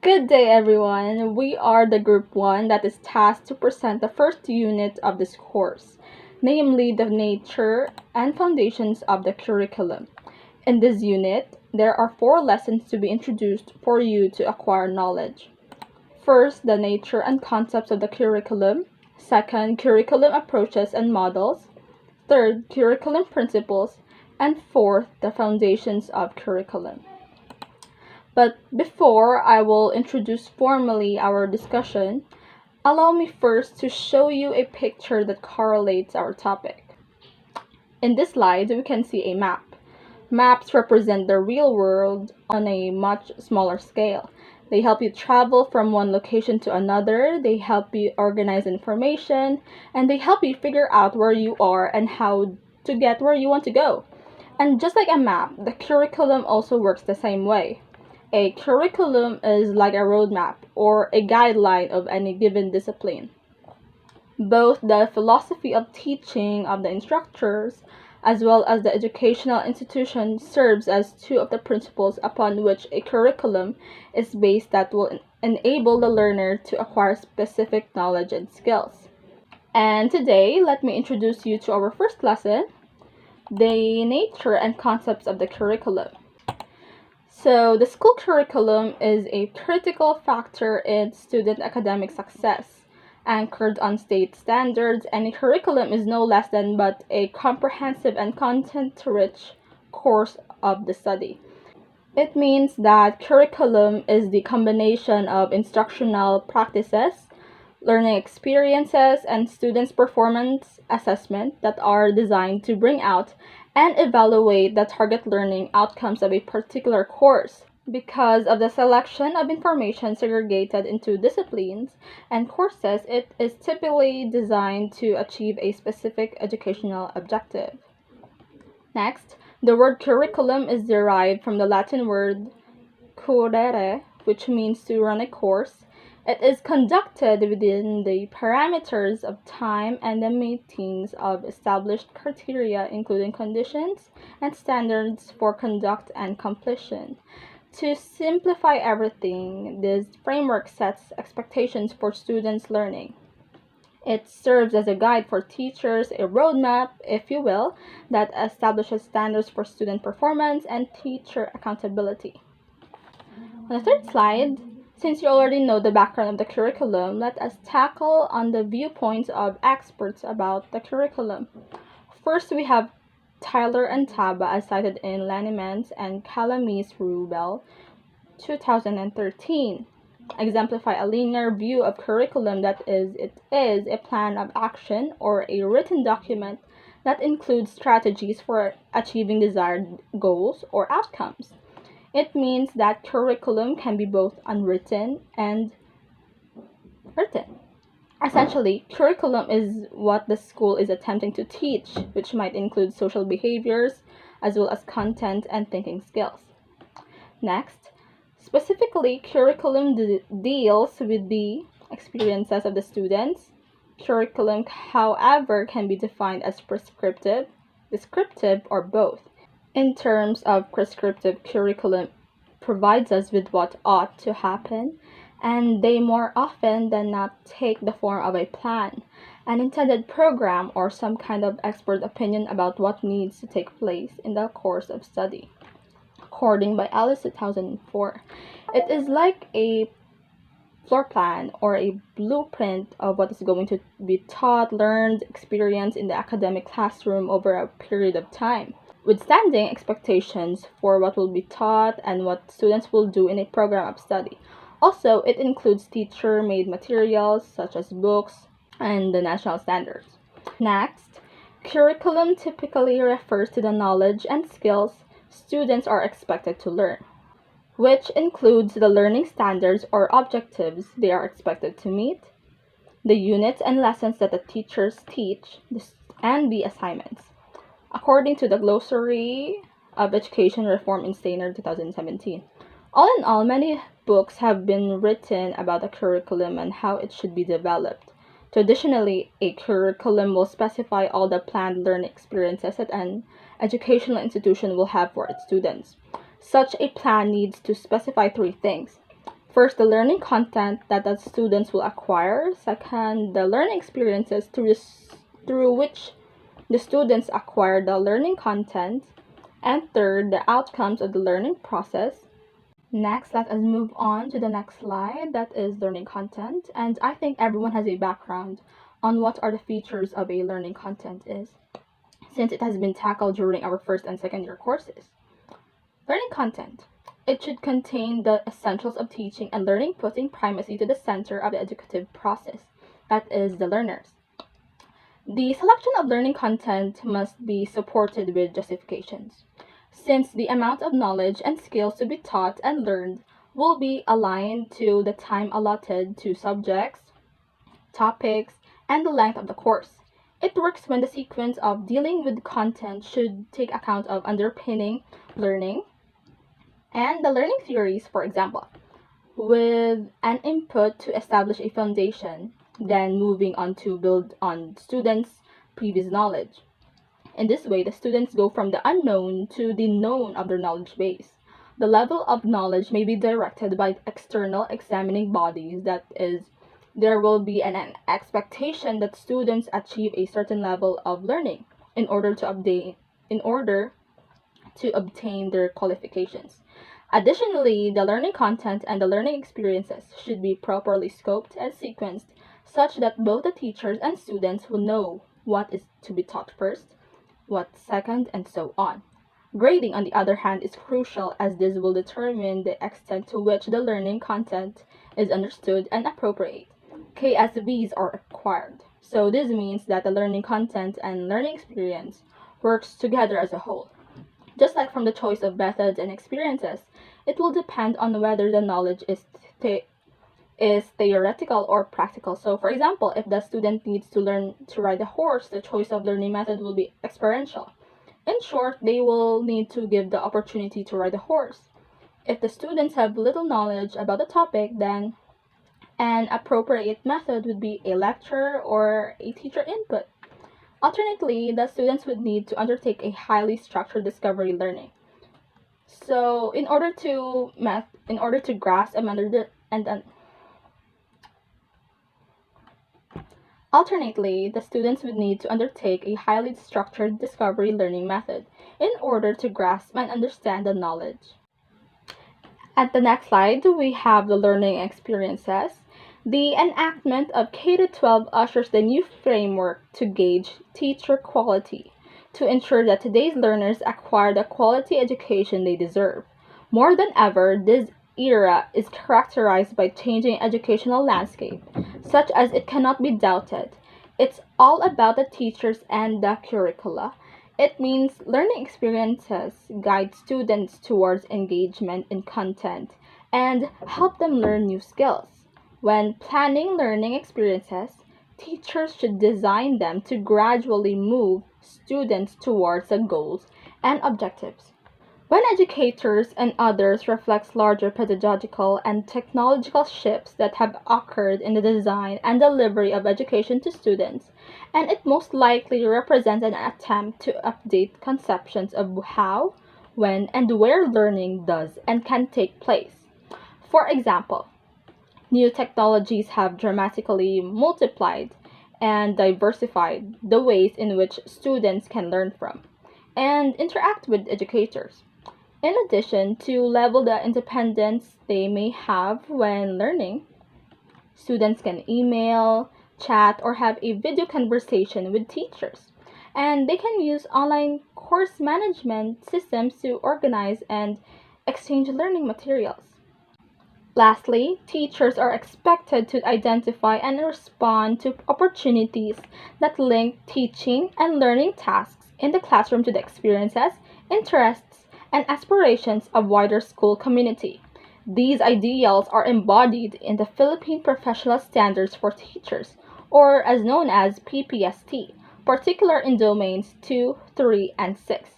Good day, everyone. We are the Group 1 that is tasked to present the first unit of this course, namely the nature and foundations of the curriculum. In this unit, there are 4 lessons to be introduced for you to acquire knowledge. First, the nature and concepts of the curriculum. Second, curriculum approaches and models. Third, curriculum principles. And fourth, the foundations of curriculum. But before I will introduce formally our discussion, allow me first to show you a picture that correlates our topic. In this slide, we can see a map. Maps represent the real world on a much smaller scale. They help you travel from one location to another, they help you organize information, and they help you figure out where you are and how to get where you want to go. And just like a map, the curriculum also works the same way. A curriculum is like a roadmap or a guideline of any given discipline. Both the philosophy of teaching of the instructors as well as the educational institution serves as two of the principles upon which a curriculum is based that will enable the learner to acquire specific knowledge and skills. And today, let me introduce you to our first lesson, the nature and concepts of the curriculum. So, the school curriculum is a critical factor in student academic success. Anchored on state standards, any curriculum is no less than but a comprehensive and content-rich course of the study. It means that curriculum is the combination of instructional practices, learning experiences, and students' performance assessment that are designed to bring out and evaluate the target learning outcomes of a particular course. Because of the selection of information segregated into disciplines and courses, it is typically designed to achieve a specific educational objective. Next, the word curriculum is derived from the Latin word currere, which means to run a course. It is conducted within the parameters of time and the meetings of established criteria, including conditions and standards for conduct and completion. To simplify everything, this framework sets expectations for students' learning. It serves as a guide for teachers, a roadmap, if you will, that establishes standards for student performance and teacher accountability. On the third slide, since you already know the background of the curriculum, let us tackle on the viewpoints of experts about the curriculum. First, we have Tyler and Taba, as cited in Lanimans and Calamis-Rubel, 2013, exemplify a linear view of curriculum, that is, it is a plan of action or a written document that includes strategies for achieving desired goals or outcomes. It means that curriculum can be both unwritten and written. Essentially, curriculum is what the school is attempting to teach, which might include social behaviors as well as content and thinking skills. Next, specifically, curriculum deals with the experiences of the students. Curriculum, however, can be defined as prescriptive, descriptive, or both. In terms of prescriptive, curriculum provides us with what ought to happen, and they more often than not take the form of a plan, an intended program, or some kind of expert opinion about what needs to take place in the course of study. According by Alice 2004, it is like a floor plan or a blueprint of what is going to be taught, learned, experienced in the academic classroom over a period of time, withstanding expectations for what will be taught and what students will do in a program of study. Also, it includes teacher-made materials such as books and the national standards. Next, curriculum typically refers to the knowledge and skills students are expected to learn, which includes the learning standards or objectives they are expected to meet, the units and lessons that the teachers teach, and the assignments. According to the Glossary of Education Reform in Stainer 2017. All in all, many books have been written about the curriculum and how it should be developed. Traditionally, a curriculum will specify all the planned learning experiences that an educational institution will have for its students. Such a plan needs to specify 3 things. first, the learning content that the students will acquire. Second, the learning experiences through which the students acquire the learning content. And third, the outcomes of the learning process. Next, let us move on to the next slide, that is learning content. And I think everyone has a background on what are the features of a learning content is, since it has been tackled during our first and second year courses. Learning content. It should contain the essentials of teaching and learning, putting primacy to the center of the educative process, that is the learners. The selection of learning content must be supported with justifications, since the amount of knowledge and skills to be taught and learned will be aligned to the time allotted to subjects, topics, and the length of the course. It works when the sequence of dealing with content should take account of underpinning learning and the learning theories, for example, with an input to establish a foundation, then moving on to build on students' previous knowledge. In this way, the students go from the unknown to the known of their knowledge base. The level of knowledge may be directed by external examining bodies, that is, there will be an expectation that students achieve a certain level of learning in order to obtain their qualifications. Additionally, the learning content and the learning experiences should be properly scoped and sequenced such that both the teachers and students will know what is to be taught first, what second, and so on. Grading, on the other hand, is crucial as this will determine the extent to which the learning content is understood and appropriate. KSVs are required. So this means that the learning content and learning experience works together as a whole. Just like from the choice of methods and experiences, it will depend on whether the knowledge is theoretical or practical. So for example, if the student needs to learn to ride a horse, the choice of learning method will be experiential. In short, they will need to give the opportunity to ride a horse. If the students have little knowledge about the topic, then an appropriate method would be a lecture or a teacher input. Alternately, the students would need to undertake a highly structured discovery learning. So, in order to grasp Alternately, the students would need to undertake a highly structured discovery learning method in order to grasp and understand the knowledge. At the next slide, we have the learning experiences. The enactment of K-12 ushers the new framework to gauge teacher quality, to ensure that today's learners acquire the quality education they deserve. More than ever, this era is characterized by changing educational landscape, such as it cannot be doubted. It's all about the teachers and the curricula. It means learning experiences guide students towards engagement in content and help them learn new skills. When planning learning experiences, teachers should design them to gradually move students towards the goals and objectives. When educators and others reflect larger pedagogical and technological shifts that have occurred in the design and delivery of education to students, and it most likely represents an attempt to update conceptions of how, when, and where learning does and can take place. For example, new technologies have dramatically multiplied and diversified the ways in which students can learn from and interact with educators. In addition, to level the independence they may have when learning, students can email, chat, or have a video conversation with teachers. And they can use online course management systems to organize and exchange learning materials. Lastly, teachers are expected to identify and respond to opportunities that link teaching and learning tasks in the classroom to the experiences, interests, and aspirations of wider school community. These ideals are embodied in the Philippine Professional Standards for Teachers, or as known as PPST, particular in domains 2, 3, and 6.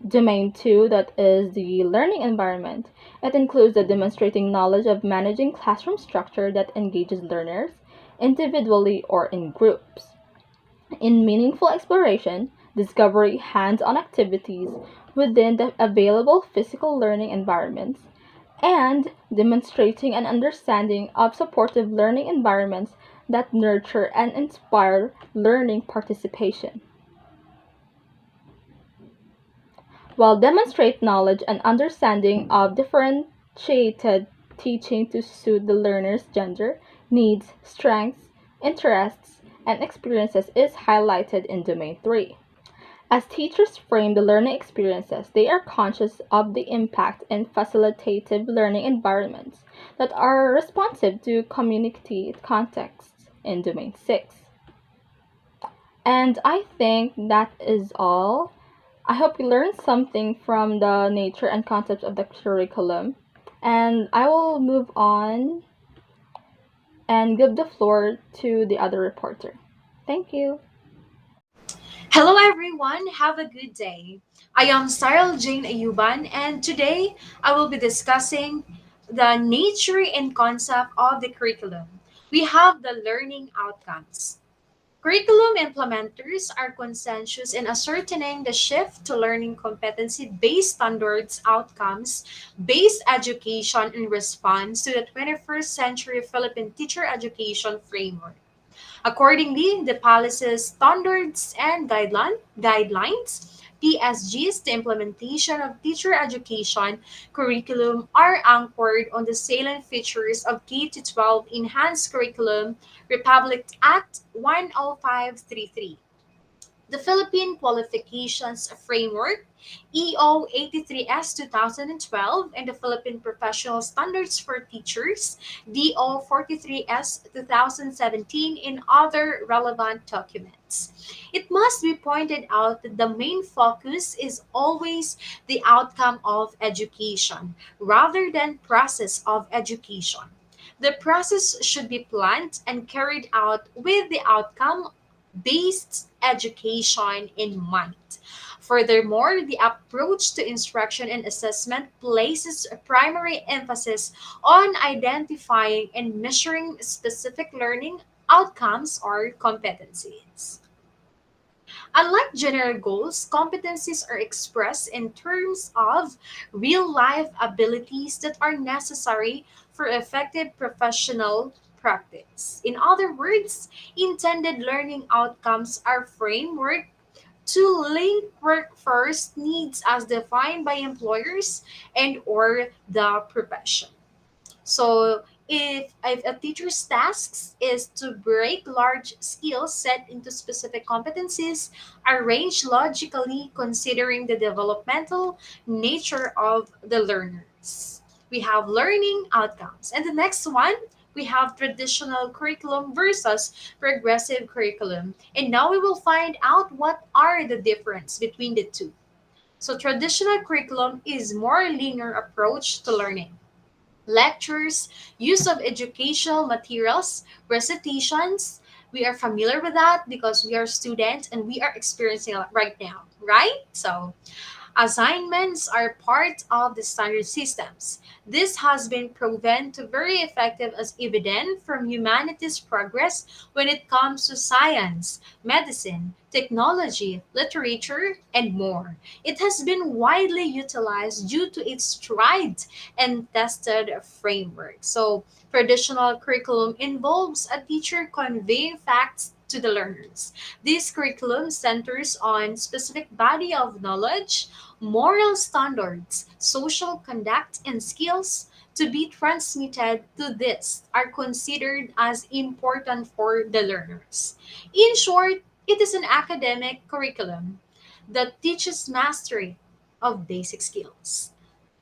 Domain 2, that is the learning environment. It includes the demonstrating knowledge of managing classroom structure that engages learners, individually or in groups, in meaningful exploration, discovery, hands-on activities within the available physical learning environments, and demonstrating an understanding of supportive learning environments that nurture and inspire learning participation, while demonstrate knowledge and understanding of differentiated teaching to suit the learner's gender, needs, strengths, interests, and experiences is highlighted in Domain 3. As teachers frame the learning experiences, they are conscious of the impact in facilitative learning environments that are responsive to community contexts in Domain 6. And I think that is all. I hope you learned something from the nature and concepts of the curriculum. And I will move on and give the floor to the other reporter. Thank you. Hello everyone, have a good day. I am Cyril Jane Ayuban and today I will be discussing the nature and concept of the curriculum. We have the learning outcomes. Curriculum implementers are consensus in ascertaining the shift to learning competency-based standards outcomes based education in response to the 21st century Philippine teacher education framework. Accordingly, the policies, standards, and guidelines, PSGs, the implementation of teacher education curriculum are anchored on the salient features of K-12 Enhanced Curriculum Republic Act 10533, the Philippine Qualifications Framework, EO 83S 2012, and the Philippine Professional Standards for Teachers, DO 43S 2017, in other relevant documents. It must be pointed out that the main focus is always the outcome of education rather than process of education. The process should be planned and carried out with the outcome based education in mind. Furthermore, the approach to instruction and assessment places a primary emphasis on identifying and measuring specific learning outcomes or competencies. Unlike general goals, competencies are expressed in terms of real life abilities that are necessary for effective professional practice. In other words, intended learning outcomes are framework to link workforce needs as defined by employers and or the profession. So if a teacher's tasks is to break large skills set into specific competencies, arranged logically considering the developmental nature of the learners. We have learning outcomes. And the next one, we have traditional curriculum versus progressive curriculum. And now we will find out what are the difference between the two. So traditional curriculum is more linear approach to learning, lectures, use of educational materials, recitations. We are familiar with that because we are students and we are experiencing it right now, right? So assignments are part of the standard systems. This has been proven to very effective as evident from humanity's progress when it comes to science, medicine, technology, literature, and more. It has been widely utilized due to its tried and tested framework. So, traditional curriculum involves a teacher conveying facts to the learners. This curriculum centers on specific body of knowledge, moral standards, social conduct, and skills to be transmitted to this are considered as important for the learners. In short, it is an academic curriculum that teaches mastery of basic skills.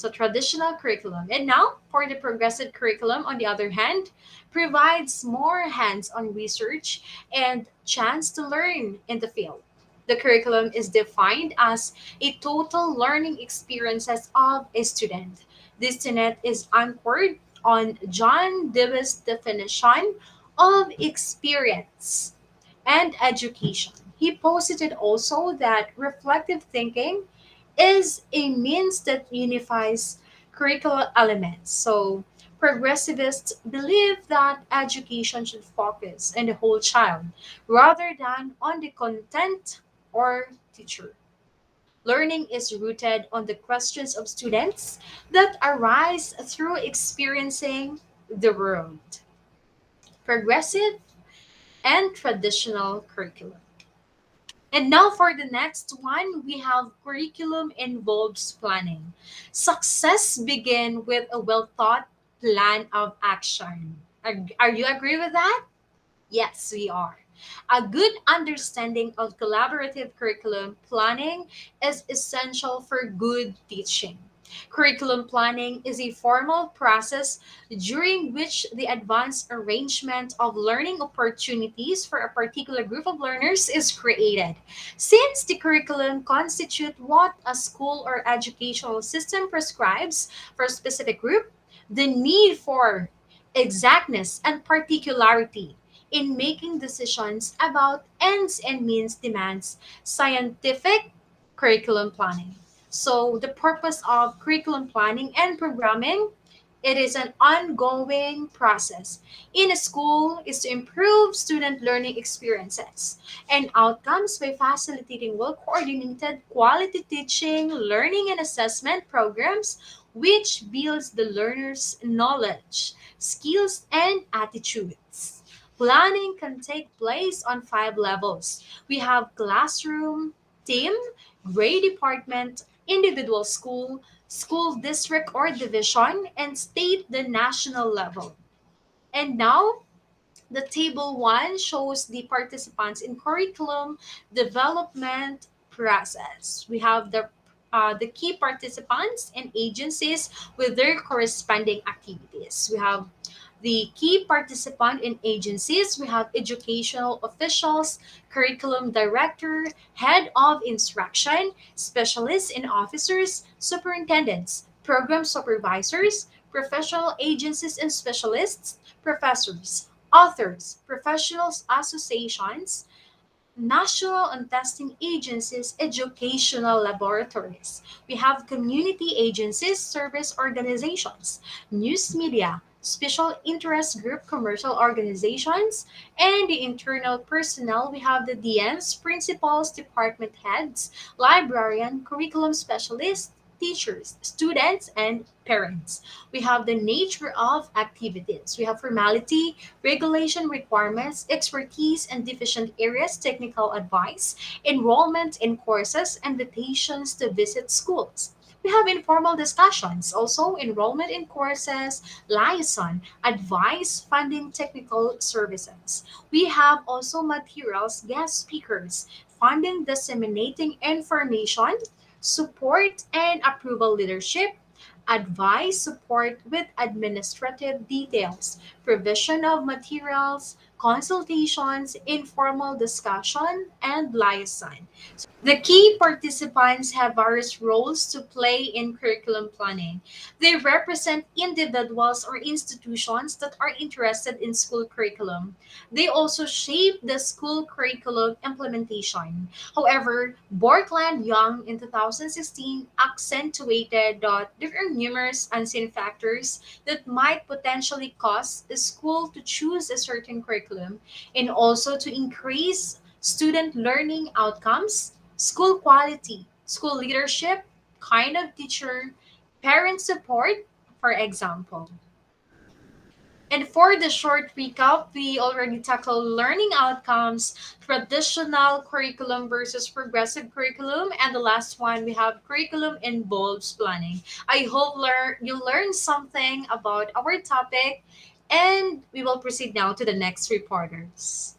So traditional curriculum. And now for the progressive curriculum, on the other hand, provides more hands-on research and chance to learn in the field. The curriculum is defined as a total learning experiences of a student. This tenet is anchored on John Dewey's definition of experience and education. He posited also that reflective thinking is a means that unifies curricular elements. So, progressivists believe that education should focus on the whole child rather than on the content or teacher. Learning is rooted on the questions of students that arise through experiencing the world. Progressive and traditional curriculum. And now for the next one, we have curriculum involves planning. Success begin with a well thought plan of action. Are you agree with that? Yes, we are. A good understanding of collaborative curriculum planning is essential for good teaching. Curriculum planning is a formal process during which the advanced arrangement of learning opportunities for a particular group of learners is created. Since the curriculum constitute what a school or educational system prescribes for a specific group, the need for exactness and particularity in making decisions about ends and means demands scientific curriculum planning. So the purpose of curriculum planning and programming, it is an ongoing process in a school is to improve student learning experiences and outcomes by facilitating well coordinated quality teaching, learning and assessment programs which builds the learner's knowledge, skills and attitudes. Planning can take place on 5 levels. We have classroom, team, grade department, individual school, school district or division, and state the national level. And now, the table 1 shows the participants in curriculum development process. We have the key participants and agencies with their corresponding activities. We have the key participant in agencies. We have educational officials, curriculum director, head of instruction, specialists and officers, superintendents, program supervisors, professional agencies and specialists, professors, authors, professional associations, national and testing agencies, educational laboratories. We have community agencies, service organizations, news media, special interest group, commercial organizations, and the internal personnel. We have the DNs, principals, department heads, librarian, curriculum specialists, teachers, students, and parents. We have the nature of activities. We have formality, regulation requirements, expertise and deficient areas, technical advice, enrollment in courses, invitations to visit schools. We have informal discussions, also enrollment in courses, liaison, advice, funding, technical services. We have also materials, guest speakers, funding, disseminating information, support and approval leadership, advice, support with administrative details, provision of materials, consultations, informal discussion, and liaison. The key participants have various roles to play in curriculum planning. They represent individuals or institutions that are interested in school curriculum. They also shape the school curriculum implementation. However, Borkland Young in 2016 accentuated that there are numerous unseen factors that might potentially cause a school to choose a certain curriculum and also to increase student learning outcomes, school quality, school leadership, kind of teacher, parent support, for example. And for the short recap, we already tackled learning outcomes, traditional curriculum versus progressive curriculum, and the last one we have curriculum involves planning. I hope you learned something about our topic, and we will proceed now to the next reporters.